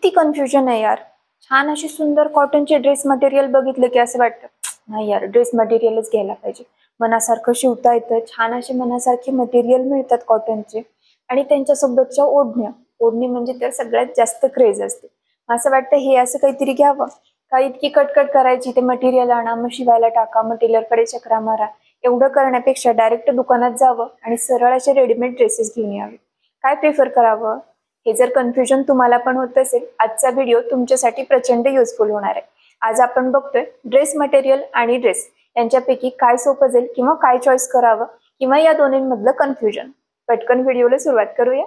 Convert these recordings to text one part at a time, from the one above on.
किती कन्फ्युजन आहे यार। छान अशी सुंदर कॉटनचे ड्रेस मटेरियल बघितलं की असं वाटतं नाही यार, ड्रेस मटेरियलच घ्यायला पाहिजे। मनासारखं शिवता येतं, छान असे मनासारखे मटेरियल मिळतात कॉटनचे आणि त्यांच्यासोबतच्या ओढण्या। ओढणी म्हणजे तर सगळ्यात जास्त क्रेज असते। असं वाटतं हे असं काहीतरी घ्यावं का, इतकी कटकट करायची, ते मटेरियल आणा, मग शिवायला टाका, मग टेलरकडे चक्रा मारा। एवढं करण्यापेक्षा डायरेक्ट दुकानात जावं आणि सरळ असे रेडीमेड ड्रेसेस घेऊन यावे। काय प्रिफर करावं? हे जर कन्फ्युजन तुम्हाला पण होत असेल, आजचा व्हिडिओ तुमच्यासाठी प्रचंड युजफुल होणार आहे। आज आपण बघतोय ड्रेस मटेरियल आणि ड्रेस यांच्यापैकी काय सोपं जाईल किंवा काय चॉईस करावं किंवा या दोन्हींमधलं कन्फ्युजन। पटकन व्हिडिओला सुरुवात करूया।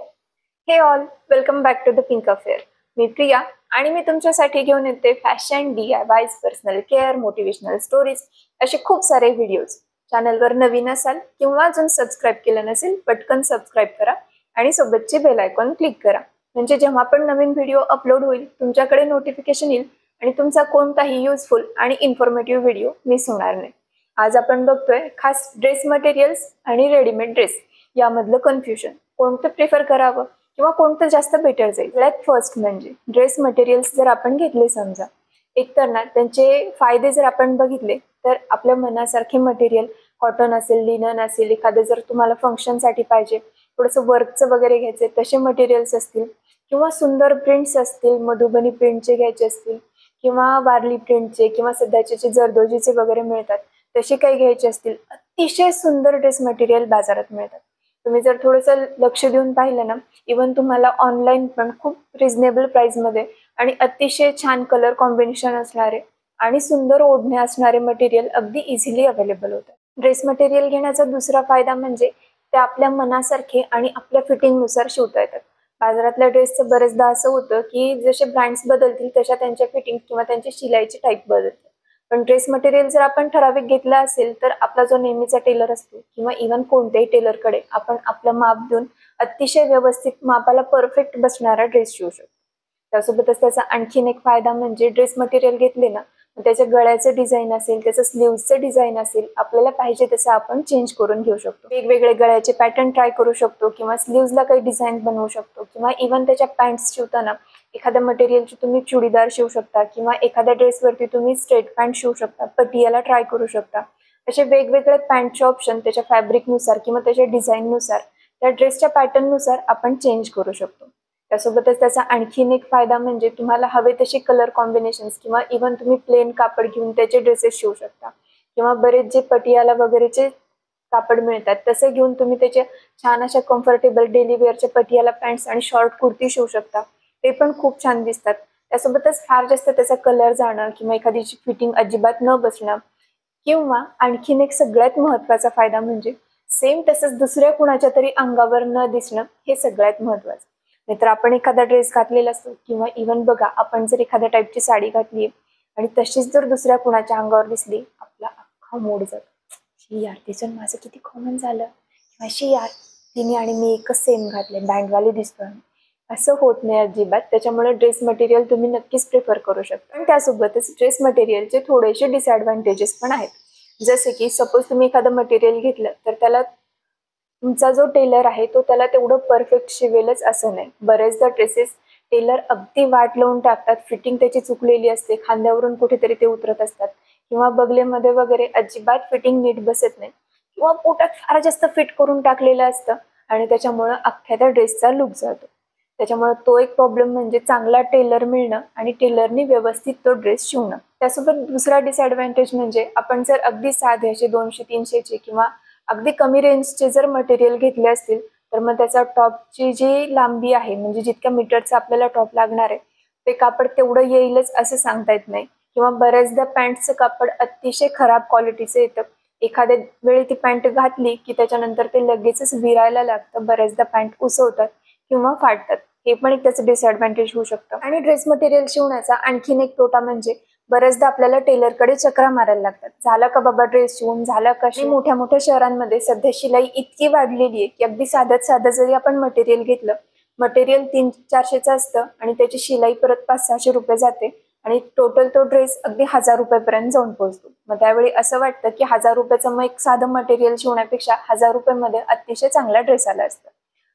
Hey all, welcome back to the Pink Affair. मी प्रिया आणि मी तुमच्यासाठी घेऊन येते fashion, DIYs, personal care, motivational stories असे खूप सारे व्हिडिओज। चॅनलवर नवीन असाल किंवा अजून सबस्क्राईब केलं नसेल, पटकन सबस्क्राईब करा आणि सोबतचे बेल आयकॉन क्लिक करा, म्हणजे जेव्हा पण नवीन व्हिडिओ अपलोड होईल तुमच्याकडे नोटिफिकेशन येईल आणि तुमचा कोणताही युजफुल आणि इन्फॉर्मेटिव्ह व्हिडिओ मिस होणार नाही। आज आपण बघतोय खास ड्रेस मटेरियल्स आणि रेडीमेड ड्रेस यामधलं कन्फ्युजन, कोणतं प्रिफर करावं किंवा कोणतं जास्त बेटर जाईल। सगळ्यात फर्स्ट म्हणजे ड्रेस मटेरियल्स जर आपण घेतले, समजा एकतर ना त्यांचे फायदे जर आपण बघितले तर आपल्या मनासारखे मटेरियल, कॉटन असेल, लिनन असेल, एखादं जर तुम्हाला फंक्शनसाठी पाहिजे, थोडंसं वर्कचं वगैरे घ्यायचे तसे मटेरियल्स असतील किंवा सुंदर प्रिंट्स असतील, मधुबनी प्रिंटचे घ्यायचे असतील किंवा वारली प्रिंटचे किंवा सध्याचे जे जरदोजीचे वगैरे मिळतात तसे काही घ्यायचे असतील, अतिशय सुंदर ड्रेस मटेरियल बाजारात मिळतात। तुम्ही जर थोडंसं लक्ष देऊन पाहिलं ना, इव्हन तुम्हाला ऑनलाईन पण खूप रिझनेबल प्राइसमध्ये आणि अतिशय छान कलर कॉम्बिनेशन असणारे आणि सुंदर ओढणे असणारे मटेरियल अगदी इझिली अवेलेबल होतात। ड्रेस मटेरियल घेण्याचा दुसरा फायदा म्हणजे ते आपल्या मनासारखे आणि आपल्या फिटिंगनुसार शिवता येतात। बाजारातल्या ड्रेसचं बरेचदा असं होतं की जसे ब्रँड्स बदलतील तशा त्यांच्या फिटिंग किंवा त्यांची शिलाईची टाईप बदलते, पण ड्रेस मटेरियल जर आपण ठराविक घेतला असेल तर आपला जो नेहमीचा टेलर असतो किंवा इव्हन कोणत्याही टेलरकडे आपण आपलं माप देऊन अतिशय व्यवस्थित मापाला परफेक्ट बसणारा ड्रेस शिवू शकतो। त्यासोबतच त्याचा आणखीन एक फायदा म्हणजे ड्रेस मटेरियल घेतले ना, त्याच्या गळ्याचं डिझाईन असेल, त्याचं स्लीव्हचं डिझाईन असेल, आपल्याला पाहिजे तसं आपण चेंज करून घेऊ शकतो। वेगवेगळे गळ्याचे पॅटर्न ट्राय करू शकतो किंवा स्लीव्हजला काही डिझाईन बनवू शकतो किंवा इव्हन त्याच्या पॅन्ट्स शिवताना एखाद्या मटेरियलची तुम्ही चुडीदार शिवू शकता किंवा एखाद्या ड्रेसवरती तुम्ही स्ट्रेट पॅन्ट शिवू शकता, पटियाला ट्राय करू शकता। असे वेगवेगळे पॅन्टचे ऑप्शन त्याच्या फॅब्रिकनुसार किंवा त्याच्या डिझाईननुसार, त्या ड्रेसच्या पॅटर्ननुसार आपण चेंज करू शकतो। त्यासोबतच त्याचा आणखीन एक फायदा म्हणजे तुम्हाला हवे तसे कलर कॉम्बिनेशन्स किंवा इव्हन तुम्ही प्लेन कापड घेऊन त्याचे ड्रेसेस शिवू शकता किंवा बरेच जे पटियाला वगैरेचे कापड मिळतात तसे घेऊन तुम्ही त्याचे छान अशा कम्फर्टेबल डेली वेअरचे पटियाला पॅन्ट्स आणि शॉर्ट कुर्ती शिवू शकता, ते पण खूप छान दिसतात। त्यासोबतच फार जास्त त्याचा कलर जाणं किंवा एखादीची फिटिंग अजिबात न बसणं किंवा आणखीन एक सगळ्यात महत्त्वाचा फायदा म्हणजे सेम तसंच दुसऱ्या कुणाच्या तरी अंगावर न दिसणं, हे सगळ्यात महत्त्वाचं। नाहीतर आपण एखादा ड्रेस घातलेला असतो किंवा इव्हन बघा, आपण जर एखाद्या टाईपची साडी घातली आणि तशीच जर दुसऱ्या कुणाच्या अंगावर दिसली, आपला अख्खा मूड जातो। शी यार, तिचं माझं किती कॉमन झालं, किंवा शी यार तिने आणि मी एकच सेम घातले, बँडवाले दिसतोय, असं होत नाही अजिबात। त्याच्यामुळे ड्रेस मटेरियल तुम्ही नक्कीच प्रिफर करू शकता। पण त्यासोबतच ड्रेस मटेरियलचे थोडेसे डिसएडव्हान्टेजेस पण आहेत, जसे की सपोज तुम्ही एखादं मटेरियल घेतलं तर त्याला तुमचा जो टेलर आहे तो त्याला तेवढं परफेक्ट शिवेलच असं नाही। बरेचदा ड्रेसेस टेलर अगदी वाट लावून टाकतात, फिटिंग त्याची चुकलेली असते, खांद्यावरून कुठेतरी ते उतरत असतात किंवा बगलेमध्ये वगैरे अजिबात फिटिंग नीट बसत नाही किंवा पोटात फार जास्त फिट करून टाकलेलं असतं आणि त्याच्यामुळं अख्ख्या त्या ड्रेसचा लुक जातो। त्याच्यामुळे तो एक प्रॉब्लेम म्हणजे चांगला टेलर मिळणं आणि टेलरनी व्यवस्थित तो ड्रेस शिवणं। त्यासोबत दुसरा डिसएडव्हान्टेज म्हणजे आपण जर अगदी साधे असे 200-300चे किंवा अगदी कमी रेंजचे जर मटेरियल घेतले असतील तर मग त्याचा टॉपची जी लांबी आहे, म्हणजे जितक्या मीटरचा आपल्याला टॉप लागणार आहे ते कापड तेवढं येईलच असं सांगता येत नाही किंवा बऱ्याचदा पॅन्टचं कापड अतिशय खराब क्वालिटीचं येतं। एखाद्या वेळी ती पॅन्ट घातली की त्याच्यानंतर ते लगेचच विरायला लागतं, बऱ्याचदा पॅन्ट उसवतात किंवा फाटतात, हे पण एक त्याचं डिसएडव्हान्टेज होऊ शकतं। आणि ड्रेस मटेरियल शिवण्याचा आणखीन एक तोटा म्हणजे बऱ्याचदा आपल्याला टेलरकडे चक्रा मारायला लागतात, झाला का बाबा ड्रेस शिवून, झाला का। मोठ्या मोठ्या शहरांमध्ये सध्या शिलाई इतकी वाढलेली आहे की अगदी साध्यात साधं जरी आपण मटेरियल घेतलं, मटेरियल 300-400चं असतं आणि त्याची शिलाई परत 500-600 रुपये जाते आणि टोटल तो ड्रेस अगदी 1000 रुपयापर्यंत जाऊन पोहोचतो। मग त्यावेळी असं वाटतं की 1000 रुपयाचं मग एक साधं मटेरियल शिवण्यापेक्षा 1000 रुपयामध्ये अतिशय चांगला ड्रेस आला असतं।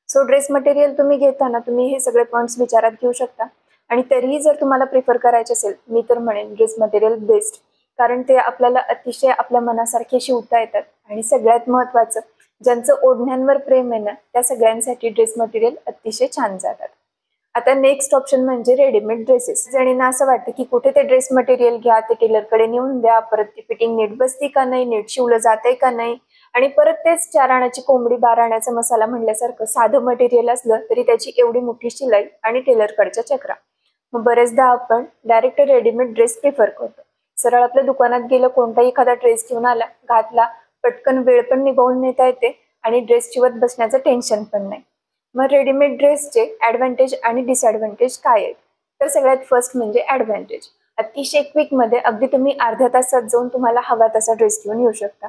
सो ड्रेस मटेरियल तुम्ही घेताना तुम्ही हे सगळे पॉईंट्स विचारात घेऊ शकता आणि तरीही जर तुम्हाला प्रिफर करायचे असेल, मी तर म्हणेन ड्रेस मटेरियल बेस्ट, कारण ते आपल्याला अतिशय आपल्या मनासारखे शिवता येतात. आणि सगळ्यात महत्त्वाचं, ज्यांचं ओढण्यांवर प्रेम आहे ना, त्या सगळ्यांसाठी ड्रेस मटेरियल अतिशय छान जातात. आता नेक्स्ट ऑप्शन म्हणजे रेडीमेड ड्रेसेस. जणींना असं वाटतं की कुठे ते ड्रेस मटेरियल घ्या, ते टेलरकडे नेऊन द्या, परत ती फिटिंग नीट बसती का नाही, नीट शिवलं जाते का नाही, आणि परत तेच 4 आण्याची कोंबडी 12 आण्याचा मसाला म्हणल्यासारखं साधं मटेरियल असलं तरी त्याची एवढी मोठी शिलाई आणि टेलरकडच्या चक्रा. मग बरेचदा आपण डायरेक्ट रेडीमेड ड्रेस प्रिफर करतो. सरळ आपल्या दुकानात गेलं, कोणताही एखादा ड्रेस घेऊन आला, घातला, पटकन वेळ पण निभावून नेता येते आणि ड्रेस शिवत बसण्याचं टेन्शन पण नाही. मग रेडीमेड ड्रेसचे ॲडव्हान्टेज आणि डिसॲडव्हान्टेज काय आहेत? तर सगळ्यात फर्स्ट म्हणजे ॲडव्हान्टेज. अतिशय क्विकमध्ये अगदी तुम्ही अर्ध्या तासात जाऊन तुम्हाला हवा तसा ड्रेस घेऊन येऊ शकता.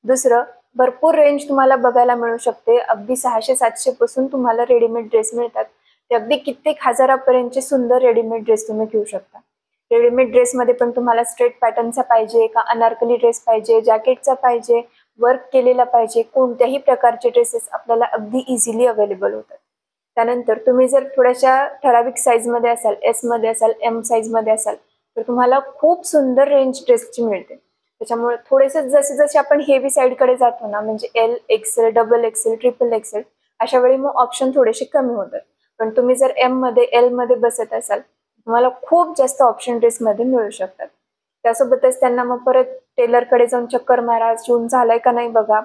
दुसरं, भरपूर रेंज तुम्हाला बघायला मिळू शकते. अगदी 600-700 पासून तुम्हाला रेडीमेड ड्रेस मिळतात. ते अगदी कित्येक हजारापर्यंतचे सुंदर रेडीमेड ड्रेस तुम्ही घेऊ शकता. रेडीमेड ड्रेसमध्ये पण तुम्हाला स्ट्रेट पॅटर्नचा पाहिजे का अनारकली ड्रेस पाहिजे, जॅकेटचा पाहिजे, वर्क केलेला पाहिजे, कोणत्याही प्रकारचे ड्रेसेस आपल्याला अगदी इझिली अवेलेबल होतात. त्यानंतर तुम्ही जर थोड्याशा ठराविक साईजमध्ये असाल, एसमध्ये असाल, एम साईजमध्ये असाल, तर तुम्हाला खूप सुंदर रेंज ड्रेसची मिळते. त्याच्यामुळे थोडेसे जसे जसे आपण हेवी साईडकडे जातो ना, म्हणजे एल, axel, double axel, triple axel, अशा वेळी मग ऑप्शन थोडेसे कमी होतात. पण तुम्ही जर एम मध्ये, एल मध्ये बसत असाल, तुम्हाला खूप जास्त ऑप्शन ड्रेसमध्ये मिळू शकतात. त्यासोबतच त्यांना मग परत टेलरकडे जाऊन चक्कर मारा, शिवून झालाय का नाही बघा,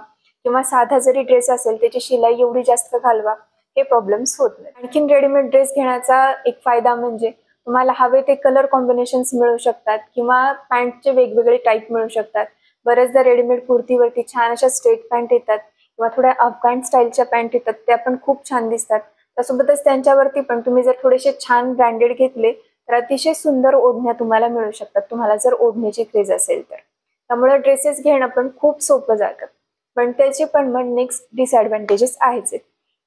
किंवा साधा जरी ड्रेस असेल त्याची शिलाई एवढी जास्त घालवा, हे प्रॉब्लेम्स होत नाही. आणखीन रेडीमेड ड्रेस घेण्याचा एक फायदा म्हणजे तुम्हाला हवे ते कलर कॉम्बिनेशन्स मिळू शकतात किंवा पॅन्टचे वेगवेगळे टाईप मिळू शकतात. बऱ्याचदा रेडीमेड कुर्तीवरती छान अशा स्ट्रेट पॅन्ट येतात किंवा थोड्या अफगाण स्टाईलच्या पॅन्ट येतात, त्या पण खूप छान दिसतात. त्यासोबतच त्यांच्यावरती पण तुम्ही जर थोडेसे छान ब्रँडेड घेतले तर अतिशय सुंदर ओढण्या तुम्हाला मिळू शकतात, तुम्हाला जर ओढण्याची क्रेज असेल तर. त्यामुळे ड्रेसेस घेणं पण खूप सोपं जातं. पण त्याचे पण मग नेक्स्ट डिसॲडव्हान्टेजेस आहेच आहेत.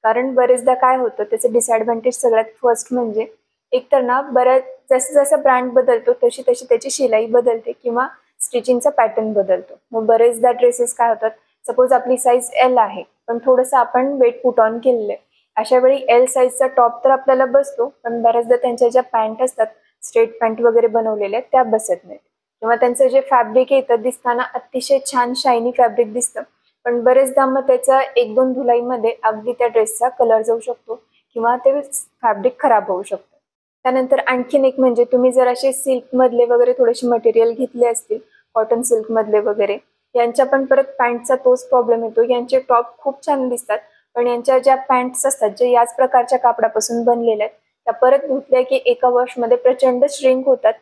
कारण बरेचदा काय होतं, त्याचं डिसॲडव्हान्टेज सगळ्यात फर्स्ट म्हणजे एकतर ना, बऱ्याच जसं जसं ब्रँड बदलतो तशी तशी त्याची शिलाई बदलते किंवा स्टिचिंगचा पॅटर्न बदलतो. मग बरेचदा ड्रेसेस काय होतात, सपोज आपली साईज एल आहे पण थोडंसं आपण वेट पुट ऑन केलेलं आहे, अशा वेळी एल साईजचा टॉप तर आपल्याला बसतो, पण बऱ्याचदा त्यांच्या ज्या पॅन्ट असतात, स्ट्रेट पॅन्ट वगैरे बनवलेल्या, त्या बसत नाहीत. किंवा त्यांचं जे फॅब्रिक येतं दिसताना अतिशय छान शायनी फॅब्रिक दिसतं, पण बरेचदा मग त्याचा 1-2 धुलाईमध्ये अगदी त्या ड्रेसचा कलर जाऊ शकतो किंवा ते फॅब्रिक खराब होऊ शकतं. त्यानंतर आणखीन एक म्हणजे तुम्ही जर असे सिल्कमधले वगैरे थोडेसे मटेरियल घेतले असतील, कॉटन सिल्कमधले वगैरे, यांच्या पण परत पॅन्टचा तोच प्रॉब्लेम येतो. यांचे टॉप खूप छान दिसतात, पण यांच्या ज्या पॅन्ट्स असतात, जे याच प्रकारच्या कापडापासून बनलेल्या आहेत, त्या परत धुतल्या की एका वॉशमध्ये प्रचंड श्रिंक होतात.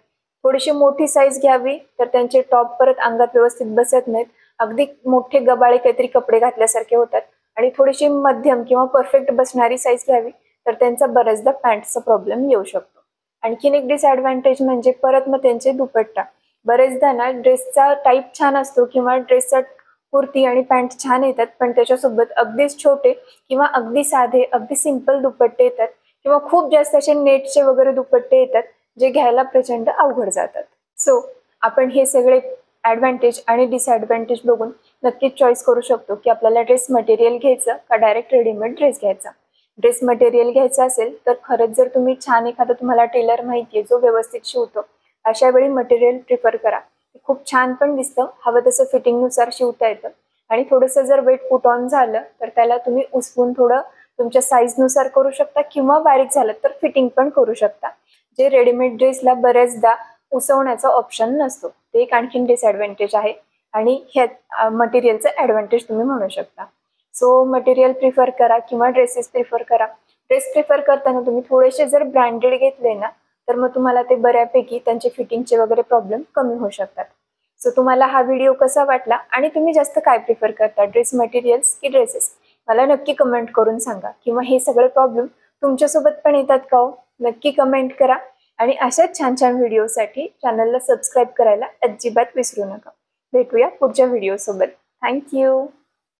थोडीशी मोठी साईज घ्यावी तर त्यांचे टॉप परत अंगात व्यवस्थित बसत नाहीत, अगदी मोठे गबाळे काहीतरी कपडे घातल्यासारखे होतात. आणि थोडीशी मध्यम किंवा परफेक्ट बसणारी साईज घ्यावी तर त्यांचा बऱ्याचदा पॅन्टचा प्रॉब्लेम येऊ शकतो. आणखीन एक डिसॲडव्हान्टेज म्हणजे परत मग त्यांचे दुपट्टा. बरेचदा ना, ड्रेसचा टाईप छान असतो किंवा ड्रेसचा कुर्ती आणि पॅन्ट छान येतात, पण त्याच्यासोबत अगदीच छोटे किंवा अगदी साधे, अगदी सिंपल दुपट्टे येतात किंवा खूप जास्त असे नेटचे वगैरे दुपट्टे येतात, जे घ्यायला प्रचंड अवघड जातात. सो आपण हे सगळे ॲडव्हान्टेज आणि डिसॲडव्हान्टेज बघून नक्कीच चॉईस करू शकतो की आपल्याला ड्रेस मटेरियल घ्यायचं का डायरेक्ट रेडीमेड ड्रेस घ्यायचा. ड्रेस मटेरियल घ्यायचं असेल तर खरंच जर तुम्ही छान एखादा तुम्हाला टेलर माहिती आहे जो व्यवस्थित शिवतो, अशा वेळी मटेरियल प्रिफर करा. खूप छान पण दिसतं, हवं तसं फिटिंगनुसार शिवता येतं. आणि थोडंसं जर वेट पुट ऑन झालं तर त्याला तुम्ही उसवून थोडं तुमच्या साईजनुसार करू शकता किंवा बारीक झालं तर फिटिंग पण करू शकता, जे रेडीमेड ड्रेसला बऱ्याचदा उसवण्याचा ऑप्शन नसतो. ते एक आणखीन डिसॲडव्हान्टेज आहे आणि ह्या मटेरियलचं ॲडव्हान्टेज तुम्ही म्हणू शकता. सो मटेरियल प्रिफर करा किंवा ड्रेसेस प्रिफर करा. ड्रेस प्रिफर करताना तुम्ही थोडेसे जर ब्रँडेड घेतले ना, तर मग तुम्हाला ते बऱ्यापैकी त्यांचे फिटिंगचे वगैरे प्रॉब्लेम कमी होऊ शकतात. सो तुम्हाला हा व्हिडिओ कसा वाटला आणि तुम्ही जास्त काय प्रिफर करता, ड्रेस मटेरियल्स की ड्रेसेस, मला नक्की कमेंट करून सांगा. किंवा हे सगळे प्रॉब्लेम तुमच्यासोबत पण येतात का हो, नक्की कमेंट करा. आणि अशाच छान छान व्हिडिओसाठी चॅनलला सबस्क्राईब करायला अजिबात विसरू नका. भेटूया पुढच्या व्हिडिओसोबत. थँक्यू.